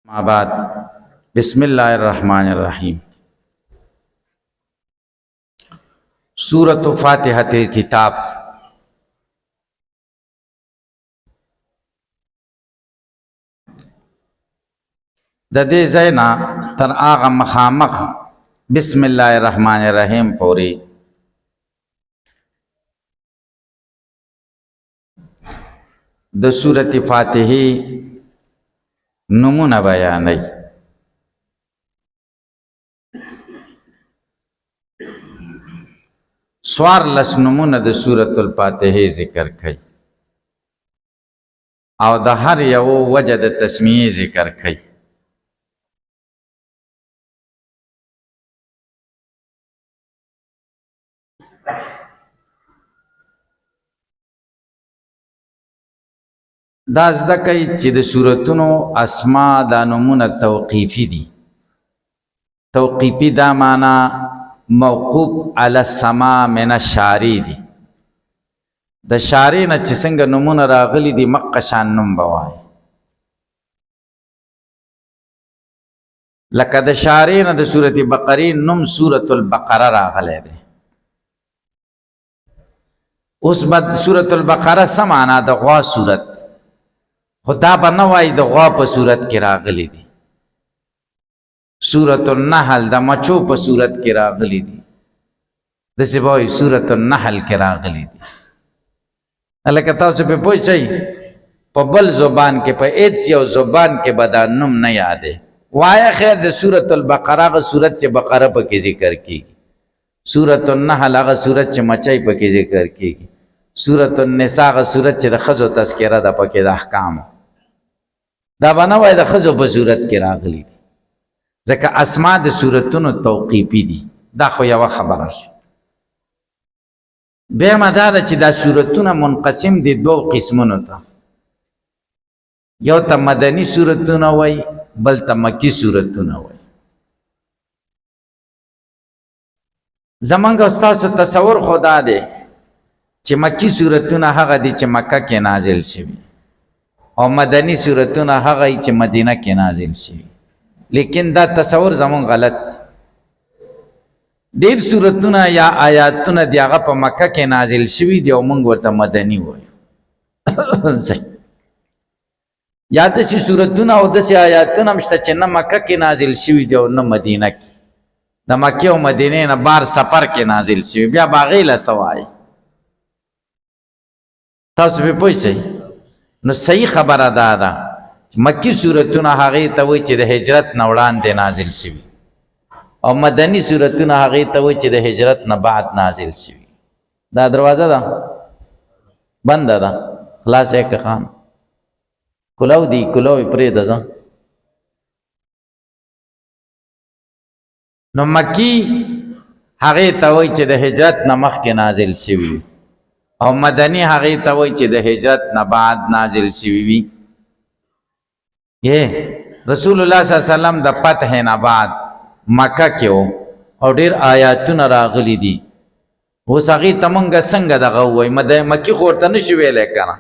بعد بسم الله الرحمن الرحیم سورۃ فاتحۃ الکتاب د دې ځاینا تر هغه مخامخ بسم الله الرحمن الرحیم پوری د سورۃ فاتحه نمونه بیانای سوار لس نمونه د سورۃ الفاتحه ذکر کړي او د هر یو وجه د تسمیه ذکر کړي دا زده کوي چې د سورتونو اسماء د نمونه توقیفي دي توقیفي دا معنا موقوف علی السماع من الشارع دي د شارع نه چې څنګه نمونه راغلي دي مکه شان نوم بوای لکه د شارع نه د سورۃ بقره نوم سورۃ البقره راغلی دی اوس بعد سورۃ البقره سمانا د غوا سورت خدا بنوای د غوا په صورت کې راغلی دي سورۃ النحل د مچو په صورت کې راغلی دي د سبوی سورۃ النحل کې راغلی دي الکه تاسو په پوښتای په بل زبان کې په هیڅ یو زبان کې بدانم نه یادې وایا خیر د سورۃ البقره غو صورت چې بقره په کې ذکر کیږي سورۃ النحل هغه صورت چې مچای په کې ذکر کیږي سورۃ النساء غو صورت چې د خزو تذکرہ د پکې د احکام دا بنوای د خزو په صورت کې راغلی دي ځکه اسماء د صورتونو توقیفي دي دا خو یو خبره شي به مدار چې دا صورتونه منقسم دي دوه قسمونو ته یو ته مدني صورتونه وای بل ته مکی صورتونه وای زمونږ استاد تصور خدا دی چې مکی صورتونه هغه دي چې مکه کې نازل شوي او مدنی صورتونه هغه چې مدینه کې نازل شي لیکن دا تصور زمون غلط ډیر صورتونه یا آیاتونه دی هغه په مکه کې نازل شوي دی او موږ ورته مدنی وایو یا د سې صورتونه او د سې آیاتونه مشته چې نه مکه کې نازل شوي دی او نه مدینه کې د مکه او مدینه نه بار سفر کې نازل شوي بیا باغی له سوای تاسو به پوښتنه نو صحیح خبره ده مکی صورتونه هغه ته وایي چې د هجرت نه وړاندې نازل شوي او مدني صورتونه هغه ته وایي چې د هجرت نه بعد نازل شوي دا دروازه ده بند ده خلاص یک خان کلاو دی کلاو پرې ده نو مکی هغه ته وایي چې د هجرت نه مخکې نازل شوي او مدنی هغه ته وایي چې د هجرت نه بعد نازل شوی وي رسول الله صلی الله علیه وسلم د فتح نه بعد مکه کې او ډیر آیاتونه راغلي دي اوس هغه تمنګ څنګه دغه وای مکی خورته نشو ویلې کنه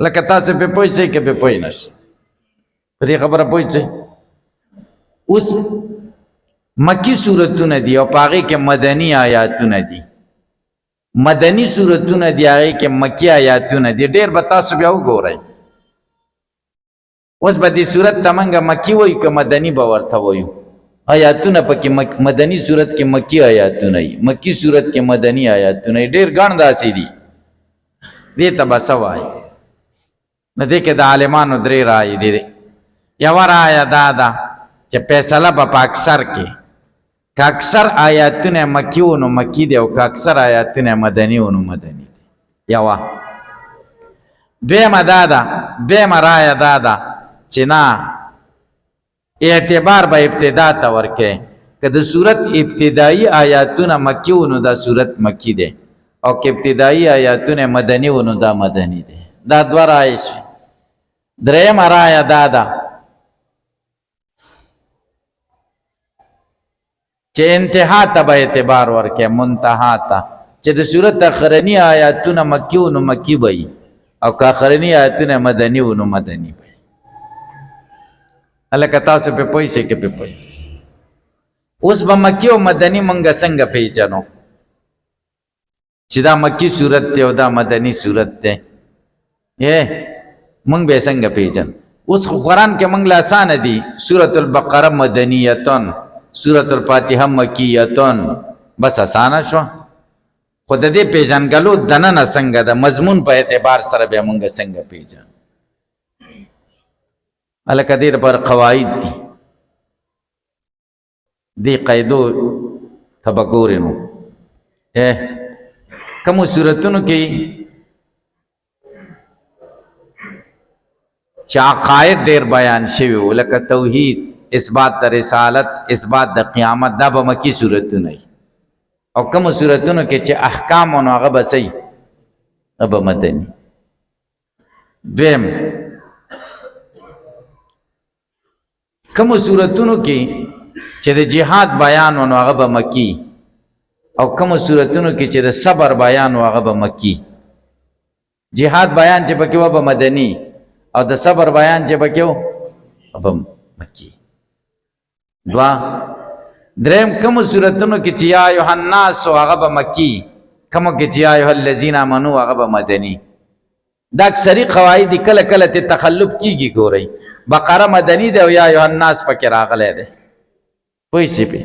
لکه تاسو په پوښتنه کې په پوښتنه نشي په دې خبره پوښتنه اوس مکی سورتونه دي او پاره کې مدنی آیاتونه دي مدنی صورتونه دی هغه کې مکی آیاتونه دي ډېر به تاسو بیا وګورئ اوس به دې صورت تمنګ مکی وایو که مدنی به ورته وایو آیاتونه پکې مدنی صورت کې مکی آیاتونه وي مکی صورت کې مدنی آیاتونه ډېر ګڼ داسې دي دې ته به څه وایي نو دې کې د عالمانو درې رایې دي یوه رایه دا ده چې فیصله به په اکثر کې که اکثر آیاتونه مکی و نو مکی دی او که اکثر آیاتونه مدنی و نو مدنی دی یوا دویمه دا ده دویمه رایه دا ده چې نه اعتبار به ابتدا ته ورکې که د صورت ابتدایي آیاتونه مکی و نو دا صورت مکی دی او که ابتدایي آیاتونه مدنی و نو دا مدنی دی دا دوه رایې شوې درېیمه رایه دا ده چې انتها ته به اعتبار ورکې منتها ته چې د صورت اخرنی آیاتونه مکی و نو مکی وي او که اخرنی آیاتونه مدنی و نو مدنی وي الکه تاسو په پوي شي کې په پوي اوس به مکی او مدني مونږ څنګه پیژنو چې دا مکی صورت ته او دا مدني صورت ته مونږ به څنګه پیژن اوس قرآن کې مونږ له آسان دي سورۃ البقره مدنیتون سورۃ الفاتحه مکیتون بس آسان شو خود دې پیژنګلو دننه څنګه د مضمون په اعتبار سره به مونږ څنګه پیژن الکه دې پر قواعد دي قیدو تبګورینو کوم صورتونو کې چې عقاید ډېر بیان شوي وو لکه توحید اثبات د رسالت اثبات د قیامت دا به مکی صورتونه او کوم صورتونو کې چې احکام او هغه به څه به مدني دویم کوم صورتونو کې چې د جهاد بیان او هغه به مکی او کوم صورتونو کې چې د صبر بیان او هغه به مکی جهاد بیان چې پکې و به مدني او د صبر بیان چې پکې و به مکی دوا دریم کوم صورتونو کې چې یا ایها الناس هغه به مکی کوم کې چې یا ایها الذین آمنوا هغه به مدني دا اکثری قواعد کله کله ته تخلف کیږي ګورئ بقره مدني ده او یا ایها الناس پکې راغلی ده پوه شئ په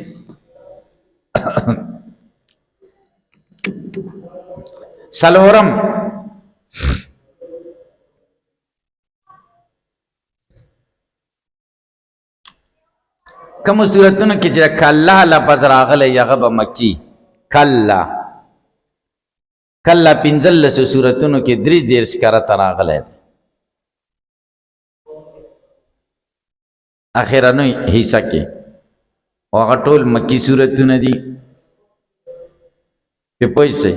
سلورم کوم صورتونو کې چې کله لفظ راغلی هغه به مکی کله کله پنځلس صورتونو کې درې دیرش کرته راغلی اخرنوی حصہ کې او هغه ټول مکی صورتونه دي په پوهیږئ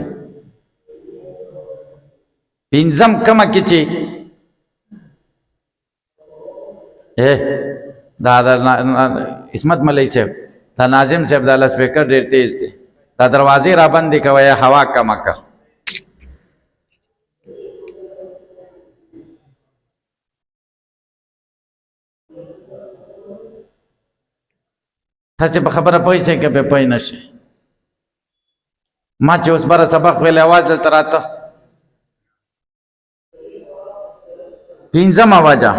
پنځم کومه کې چې دا اسمت ملئی صاحب دا ناظم صاحب دا لسپیکر ډېر تیز دی دا دروازې را بندې کوه یا هوا کمه که تاسې په خبره پوه شئ که پې پوه نه شئ ما چې اوس بره سبق ویلی اواز دلته راته پنځمه وجه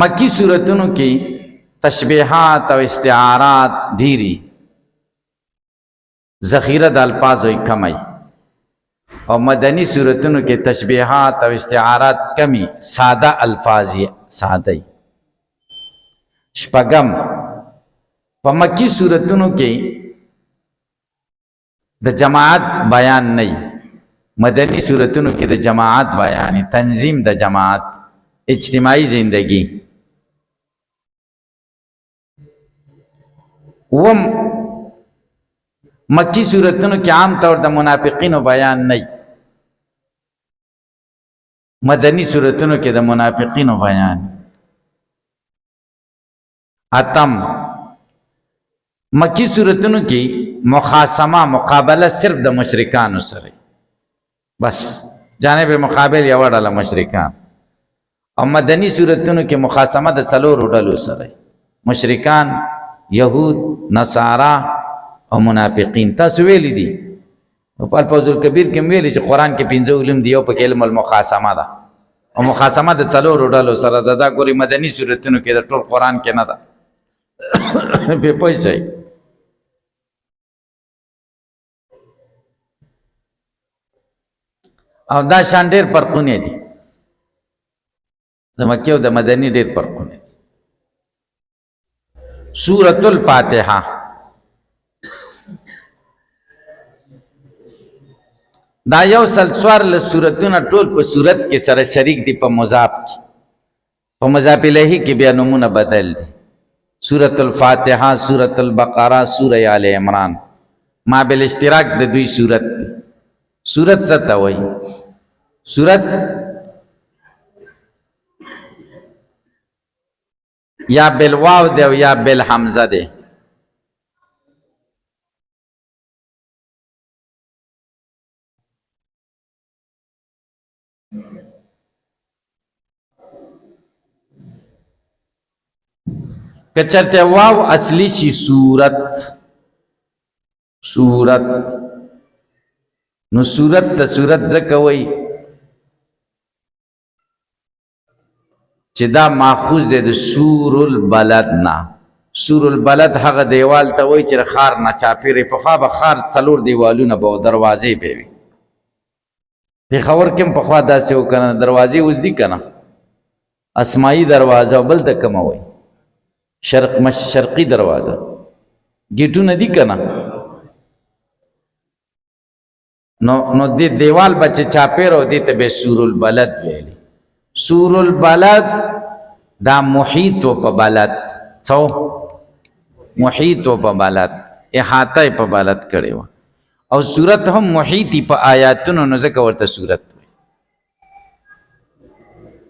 مکی صورتونو کې تشبیحات او استعارات ډیری ذخیره د الفاظو کمی او مدنی صورتونو کې تشبیحات او استعارات کمی ساده الفاظ ساده شپږم په مکی صورتونو کې د جماعت بیان نه مدنی صورتونو کې د جماعت بیان تنظیم د جماعت اجتماعی زندگی وم مکی صورتونو کې عام طور د منافقینو بیان نه مدنی صورتونو کې د منافقینو بیان اتم مکی صورتونو کې مخاصمه مقابله صرف د مشرکانو سره بس جانب مقابل یو ډله مشرکان او مدنی صورتونو کې مخاصمه د څلورو ډلو سره مشرکان یهود نصارا او منافقین تاسو ویلی دي په الفوز الکبیر کې ویلی چې قران کې 5 علم دی او په علم المخاصمه ده او مخاصمه د څلورو ډلو سره ده دا ګوري مدنی صورتونو کې د ټول قران کې نه ده په پوهیږئ او دا شان ډېر فرقونه دي د مکی او د مدني ډېر فرقونه دي سورۃ الفاتحه دا یو سلسوار له سورتونه ټول په سورت کې سره شریک دي په مضاف کې په مضاف الیه کې بیا نمونه بدل دي سورۃ الفاتحه سورۃ البقره سورہ آل عمران ما بل اشتراک د دوی سورت دي سورت څه ته وایي سورت یا بالواو ده او یا بالحمزه ده کچرته واو اصلی شي صورت نو صورت ته صورت ځکه وایي چې دا ماخوذ دی د سور البلد نه. سور البلد هغه دیوال ته وایي چې خار نه چاپېرې پخوا به خار څلور دیوالونه به دروازې به وي. پېښور کې هم پخوا داسې و که نه دروازې اوس دي که نه اسمایي دروازه بل ته کومه وایي شرقي دروازه ګیټونه دي که نه نو دې دیوال به چې چاپېر او دې ته به سور البلد ویلي. سور البلد دا محیط و په بلد څو محیط و په بلد احاطه په بلد کړی و او صورت هم محیطی په آیاتونو نو ځکه ورته صورت وایي.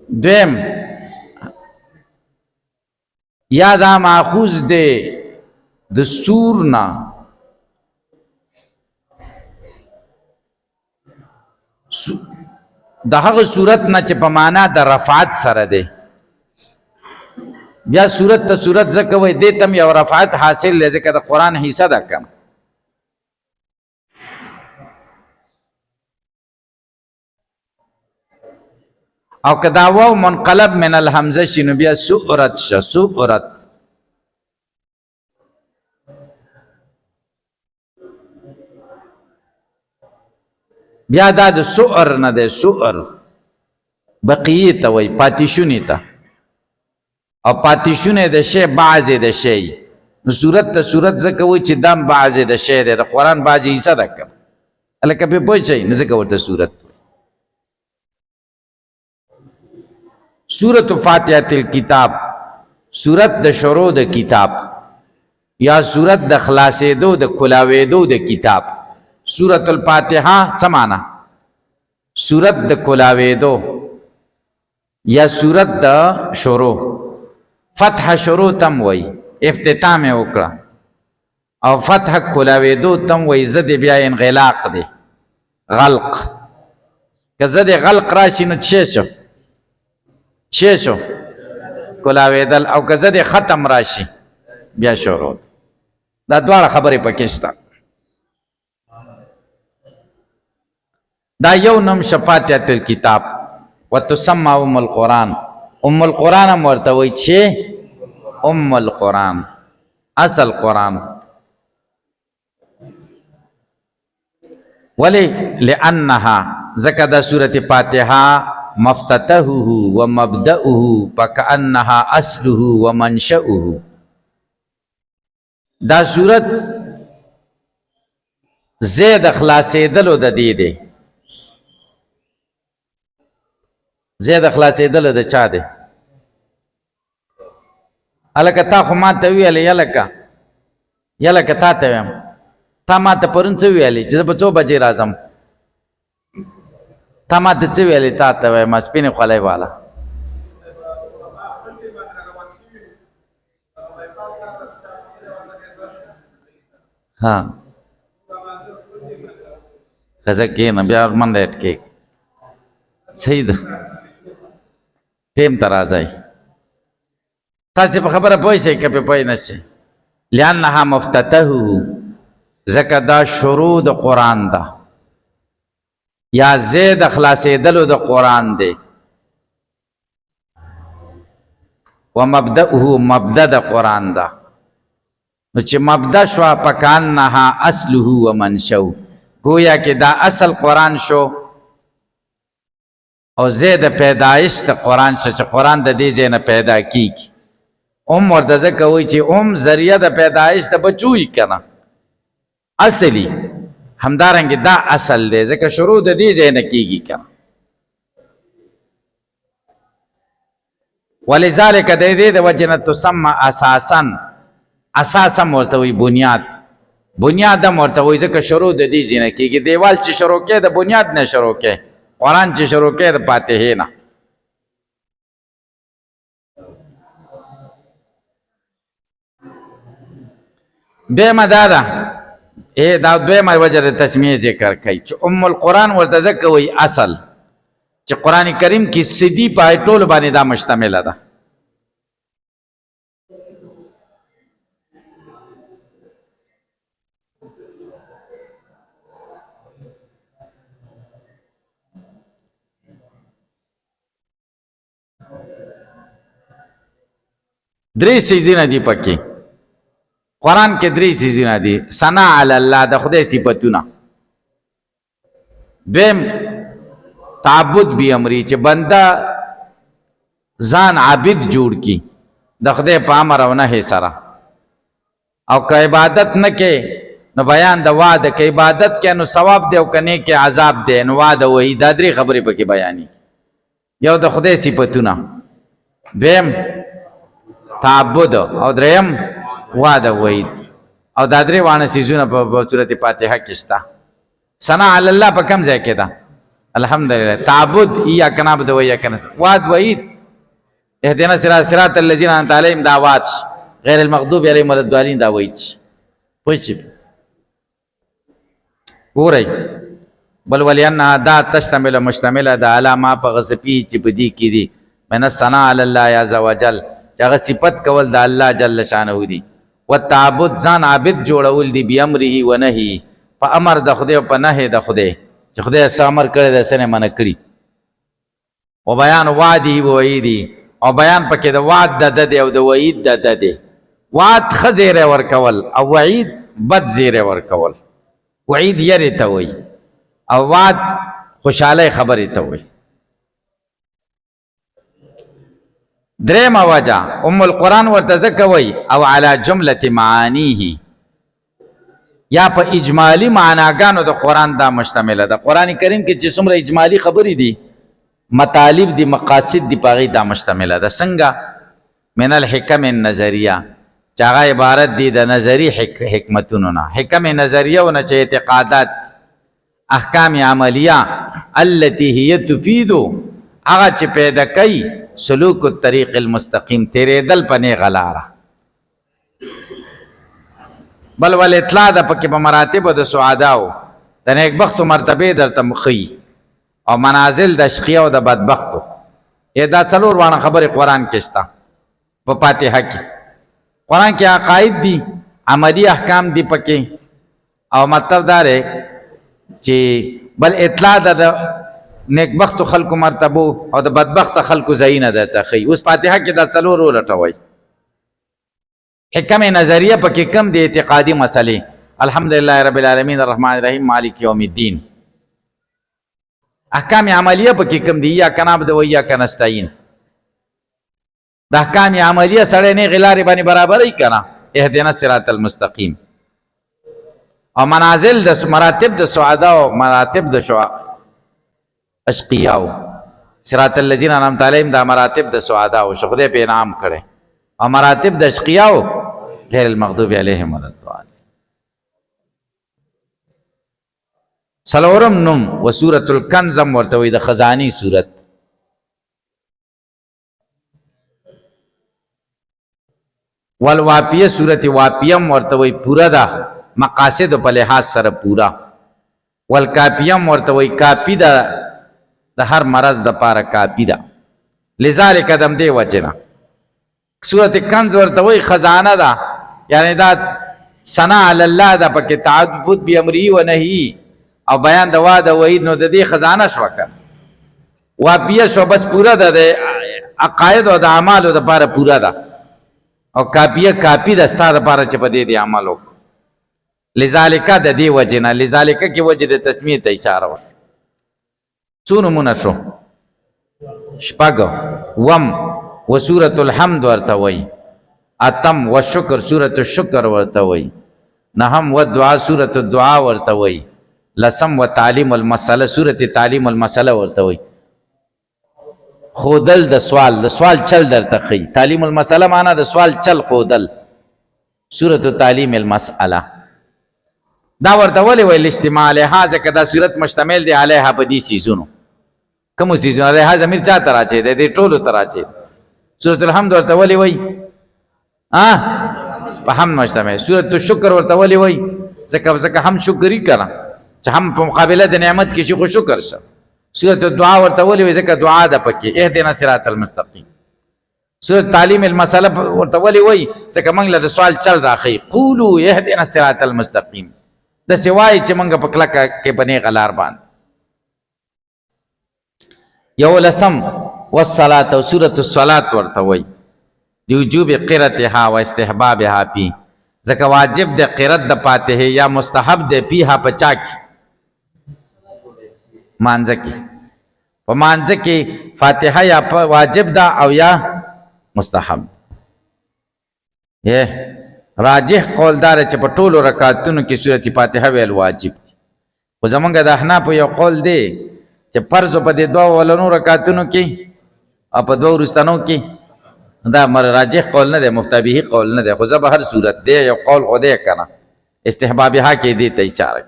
دویم یا دا ماخوذ دی د سور نه د هغه صورت نه چې په معنا د رفعت سره دی. بیا صورت ته صورت ځکه وایي دې ته هم یو رفعت حاصل دی ځکه د قرآن حصه ده که او که دا واو منقلب من الحمزه شي نو بیا سورت شه سورت. بیا دا د سؤر نه دی سؤر بقیې ته وایي پاتیشونې ته او پاتیشونې د شی بعضې د شی نو صورت ته صورت ځکه وایي چې دا بعضې د شی دی د قرآن بعضې حصه ده که هلکه پرې پوه شئ نو ځکه ورته صورت. سورة فاتحة الكتاب سورت د شروع د کتاب یا سورت د خلاصېدو د کلاوېدو د کتاب. سورة الفاتحه څه معنا سورت د کلاوېدو یا سورت د شروع. فتح شروع تم وایي افتتاح مې وکړه او فتح کلاوېدو تم وایي زد بیا انغلاق دی غلق که زد غلق راشي نو څه شو کلاوېدل او که زد ختم راشي بیا شروع. دا دواړه خبرې پکې شته. دا یو نوم فاتحة الکتاب وتسمى ام القرآن. ام القرآن هم ورته وایي چې ام القرآن اصل قرآن. ولی لأنها ځکه دا سورة فاتحه مفتتحه ومبدأه فكأنها اصله ومنشأه. دا سورت زید خلاصېدلو د دې دی زید خلاصېدلو د چا دی هلکه تا خو ما ته ویلې یلکه تا ته ویم تا ما ته پرون څه ویلې چې زه په 4 بجې راځم تا ما ته څه ویلې تا ته وایم سپینې خولۍ والا ها ښځه کښېنه بیا منډه یې کېږي صحیح ده ټیم ته راځئ تاسې په خبره پوه شئ که پې پوه نه شئ. لأنها مفتتحه ځکه دا شروع د قرآن ده یا زید خلاصېدلو د قرآن دی ومبدأه مبدأ د قرآن ده نو چې مبدأ شوه فکأنها اصله ومنشأه گویا کې دا اصل قرآن شو او زید پیدایش د قرآن شو چې قرآن د دې ځای نه پیدا کیږي. ورته ځکه وایي چې ذریعه د پیدایش د بچو وي که نه اصلي همدارنګې دا اصل دی ځکه شروع د دې ځای نه کیږي که نه. ولذلک د دې د وجې نه تسمى اساسا اساس هم ورته وایي بنیاد هم ورته وایي ځکه شروع د دې ځای نه کیږي. دیوال چې شروع کې د بنیاد نه شروع کې قرآن چې شروع کې د فاتحې نه. دویمه دا ده دا دویمه وجه د تسمیې ذکر کوي چې ام القرآن ورته ځکه وایي اصل چې قرآن کریم کې سدي په ټولو باندې دا مشتمله ده درې سیزونه دي پکې قرآن کې درې سیزونه دي ثنا علی الله د خدای صفاتونه دویم تعبد بی امری چې بنده ځان عابد جوړ کی د خدای په امر او نهي سره او که عبادت نه کې نو بیان د وعده کې عبادت کې نو ثواب دی او کنه کې عذاب دی نو وعده وایي دا درې خبرې پکې بیانې یو د خدای صفاتونه دویم تعبد او دریم وعده وایي او دا درې وانه سيزونه په سورته فاتحه کې شته ثنا علی الله په کوم ځای کې ده الحمدلله تعبد اياک نعبد و اياک نستعين وعد وعید اهدنا صراط الذين انعمت عليهم دعوات غیر المغضوب علیهم ولا الضالین دا وایي پوښی ګورئ بل ولین دا تشتمل مشتمل دا علامه په غصفی چې بدی کې دي من الثناء علی الله عز وجل چې هغه صفت کول د الله جل شانه دي والتعبد ځان عابد جوړول دي بامره و نهي په امر د خدای او په نهي د خدای چې خدای امر کړی د سنه منع کړی او بیان وعده و وعیدی او بیان پکې د وعد د او د وعید د وعد خزیره ورکول او وعید بد زیره ورکول وعید یری ته وای او وعد خوشاله خبرې ته وای درېمه وجه القرآن ورته ځکه وای او علی جمله معانیه یا په اجمالی معناګانو د قرآن دا مشتمله ده قرآن کریم کې چې څومره اجمالی خبرې دي مطالب دي مقاصد دي پاغي دا مشتمله ده څنګه من الحکم النظریه چې هغه عبارت دي د نظری حکمتونو نه حکم نظریه او نه چې اعتقادات احکام عملیه التي هي تفيد هغه چې پیدا کوي سلوک الطريق المستقيم تیرې دل پنه غلاره بل ول اطلاع د پکې په مراتب د سعداو د نیک بخت مرتبه درته مخي او منازل د شقیه او د بدبختو دا څلور وانه خبره قرآن کې شته په فاتحه کې قرآن کې عقاید دي عملی احکام دي پکې او مطلب دا دی چې بل اطلاع د نیکبخت خلکو مرتبو او د بدبخت خلکو زینه ده تخی اوس فاتحه کې دا څلور ولټوي حکم نظریه پکې کم دي اعتقادي مسلې الحمدلله رب العالمین الرحمن الرحیم مالک یوم الدین احکام عملیه پکې کم دي یا کناب د ویا کنستاین د احکام عملیه سره نه غلاري باندې برابرۍ کنا اهدنا الصراط المستقیم او منازل د مراتب د سعدا او مراتب د اشقیاء صراط الذين انعمت عليهم دا مراتب د سعدا او خدای په انعام کړي او مراتب د اشقیاء غیر المغضوب عليهم ولا الضالين سلورم نوم وسورۃ الکنز ورته وي د خزانی سورت والواپیه سورت واپیم ورته وي پورا ده مقاصد په لحاظ سره پورا والکافیم ورته وي کافی ده د هر مرض د پاره کافی ده لذالک دم دی وجنا سورت کنز ورته وي خزانه ده یعنی دا ثنا علی الله ده پکې تعبد به امری و نهی او بیان د وعده وعید نو د دې خزانه شو کړ واپیه شو بس پورا ده د عقاید او د اعمال د پاره پورا ده او کاپیه کاپی د ستاره لپاره چې په دې دی عملو لذالک د دې وجنه لذالک کې وجه د تسمیه ته اشاره وشو څونو مونږ شو شپږ وم وسورۃ الحمد ورته وای اتم وشکر سورۃ الشکر ورته وای نهم ودعاء سورۃ الدعاء ورته وای لسم وتعلیم المساله سورۃ تعلیم المساله ورته وای خودل د سوال چل درته خي تعلیم المساله معنا د سوال چل خودل سورۃ تعلیم المساله دا ورته ولې ویل استعمال هاذا کدا سورۃ مشتمل دی علیها بدی سيزونو کوم سيزونو علیها زمير چا تراچه دی ټولو تراچه سورۃ الحمد ورته ولې وای په هم مشتمل سورۃ الشکر ورته ولې وای ځکه هم شکرې کړه چې هم په مقابله د نعمت کې شي خو شکر شه سورۃ الدعاء ورته ولې وای ځکه دعا ده پکې اهدنا الصراط المستقیم سورۃ تعلیم المساله ورته ولې وای ځکه موږ له سوال چل راخی قولوا اهدنا الصراط المستقیم د سوای چې موږ په کلک کې بنې غلار باندې یو لسم والصلاة او سورة الصلاة ورته وای لوجوب قرأتها و استحبابها پی ځکه واجب د قرأت د فاتحه یا مستحب د پیها پچا کی مانځ کی په مانځ کې فاتحه یا واجب دا او یا مستحب راجح قول دار چې په ټولو رکعاتونو کې سورۃ فاتحه ویل واجب دي خو زمونږ د احناف یو قول دی چې فرض په دې دوه ولنو رکعاتونو کې او په دوه وروستانو کې دا مر راجح قول نه دی مفتبیه قول نه دی خو زه به هر صورت دی یو قول خو دی کنه استحبابها کې دی ته اشاره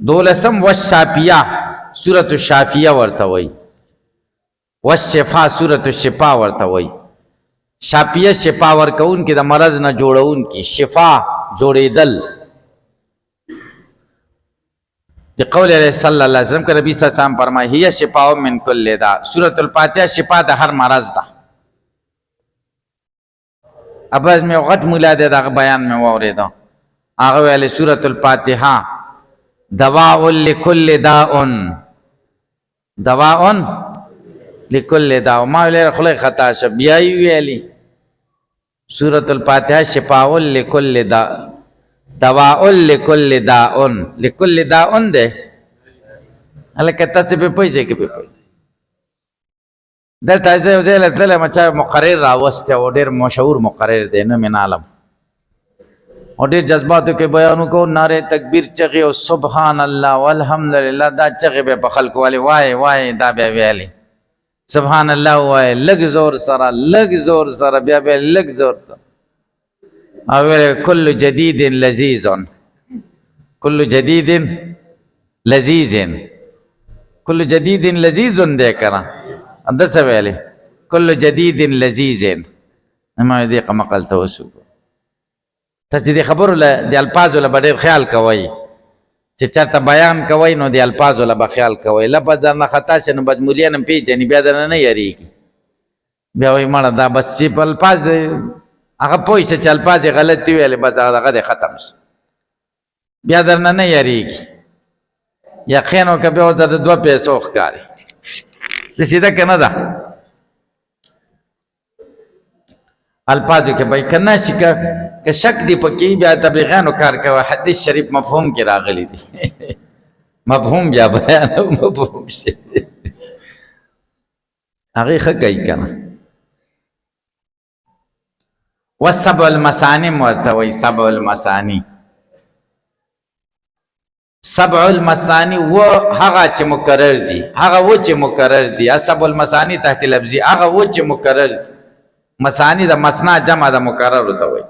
دولسم والشافیہ سورۃ الشافیہ ورته وای والشفا سورۃ الشفا ورته وای شافیہ شفا ورکون کې د مرض نه جوړون کې شفا جوړېدل بقول علیہ صلی اللہ علیہ وسلم کہ نبی صلی اللہ علیہ وسلم فرمائے ہی شفاء من کل داء سورۃ الفاتحہ شفا د هر مرض ده اباز میں غټ مولا دے دا بیان میں اوریدو هغه ویل سورۃ الفاتحہ دواء لكل داء دواء لكل داء ما ویل خلق خطا ش بیا ویلی سورۃ الفاتحہ شفاء لكل داء دواء لكل داء لكل داء ده الکه تاسو په پوهیږئ کې په پوهیږئ دلته ځای ځای له تل مچا مقرر راوسته او ډېر مشهور مقرر دی نه من عالم او ډېر جذباتو کې بیانو کو نعره تکبیر چغه او سبحان الله والحمدلله دا چغه به خلق والی وای وای دا به ویلي سبحان الله وای لګ زور سره بیا به لګ زور سره او كل جديد لذيذ كل جديد لذيذ كل جديد لذيذ ده کرا اند سویلې كل جديد لذيذ ما دې قمقل توسو ته دې خبرو له د الفاظو له ډېر خیال کوي چې چرته بیان کوي نو د الفاظو له خیال کوي لفظ نه خطا شنه مجمولیان پیژنې بیا درنه نه یریږي بیا وایي مړه دا بس چې په الفاظ هغه پوه شي چې الفاظ غلط ویل بس هغه د ختم شي بیا درنه نه یریږي یقین او کبه د دوه پیسو ښکاري رسیده کنه دا الفاظو کې به کنه شي که شک دی پکې بیا تبلیغانو کار کوي حدیث شریف مفهوم کې راغلی دی مفهوم بیا بیان مفهوم شي هغه ښه کوي کنه والسبع المثانی مرتوی سبع المثانی سبع المثانی و هغه چې مکرر دي هغه و چې مکرر دي سبع المثانی تحت لفظي هغه و چې مکرر دي مثانی د مثنا جمع د مکرر ته وي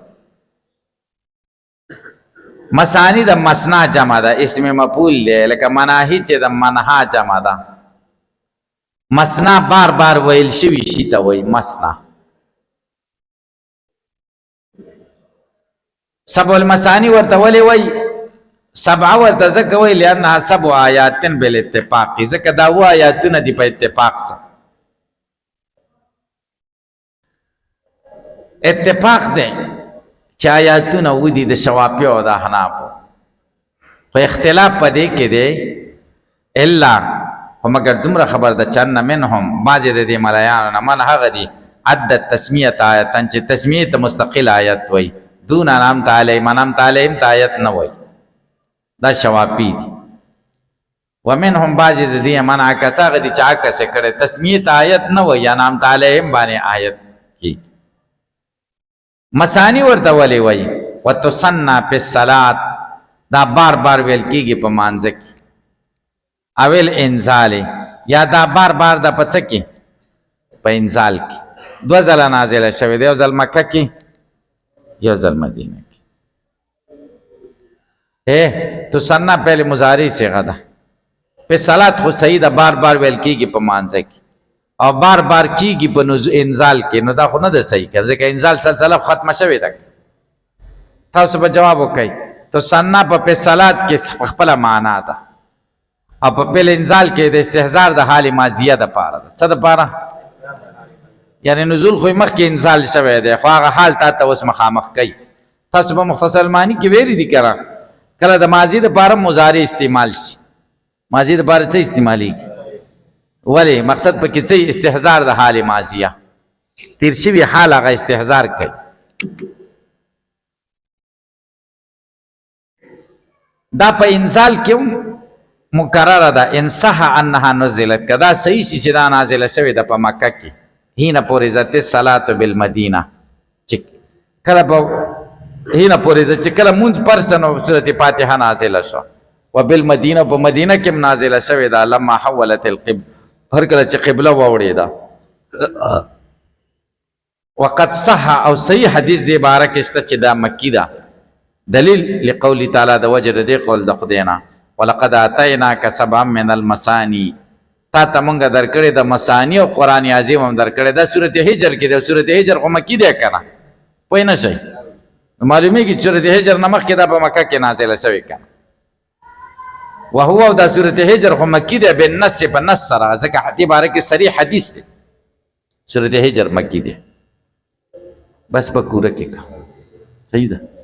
مثانی د مثنا جمع ده اسم مفعول دی لکه مناهی چې د منها جمع ده مثنا بار بار ویل شوی شي ته وي مثنا سبع المثانی ورته ولې وای سبع ورته ځکه وای لانها سبع آیات بالاتفاق ځکه دا و آیاتونه دي په اتفاق سره اتفاق دی چې آیاتونه ودي د شوافی او د احناف په اختلاف پدې کې دی الا همګر دومره خبر د چن منهم بعضې د دې ملایانو نه من هغه دي عدد تسمیه آیتن چې تسمیه مستقل آیت وای دون انام تعالی منام تعالی آیت نه وای دا شوافی دي ومنهم بعض د دې من کڅاغه دي چا کڅ کړي تسمیه آیت نه وای انام تعالی باندې آیت کی مسانی ورته ولې وای وتسنى فی الصلاه دا بار بار ویل کیږي په مانځ کې اول انزال یا دا بار بار د پڅ کې په انزال کې دو ځله نازله شوی دی او ځل مکه کې یو ځل مدینه کې تسنى پہلے مضارع صيغه ده په صلات خو صحیح ده بار بار ویل کیږي په مانځ کې او بار بار کیږي په انزال کې نو دا خو نه ده صحیح کړه ځکه انزال سلسله ختمه شوې ده تاسو به جواب وکړئ تسنى په صلات کې خپل معنا ده او په انزال کې د استهزار د حال ماضیه ده پاره ده څه ده پاره یعنی نزول خو مخکې انزال شوی دی خو هغه حال تا اوس مخامخ کوي تاسو په مختصر معنی کې ویری دي کړه کله د ماضی د پاره مضارع استعمال شي ماضی د بار څه استعمالي ولی مقصد په کې څه استحضار د حال ماضیه تیر شوی حال هغه استحضار کوي دا په انزال کې مکرره ده انصح انها نزلت کدا صحیح شي چې دا نازله شوې ده په مکه کې هینا پورې ذات صلات بالمدینه چې کله په هینا پورې ذات چې کله مونږ پرسنو سورته فاتحه نازله شو وبالمدینه په مدینه کې نازله شوې ده لما حولت القبله هر کله چې قبله ووړې ده وقد صح او صحیح حدیث دی بارک است چې دا مکی ده دلیل لقول تعالی د وجه د قول د خدینا ولقد اتیناک سبعا من المثانی تا ته مونږ درکړې د مثانی او قران عظیم هم درکړې د سورته هجر کې د سورته هجر خو مکی ده کنه پوه نه شي معلومه کی سورته هجر نمخ کې د په مکه کې نازله شوی کنه وهو د سورته هجر خو مکی ده بالنص بنص سره ځکه حدیث بارک صریح حدیث ده سورته هجر مکی ده بس په کوره کې کا صحیح ده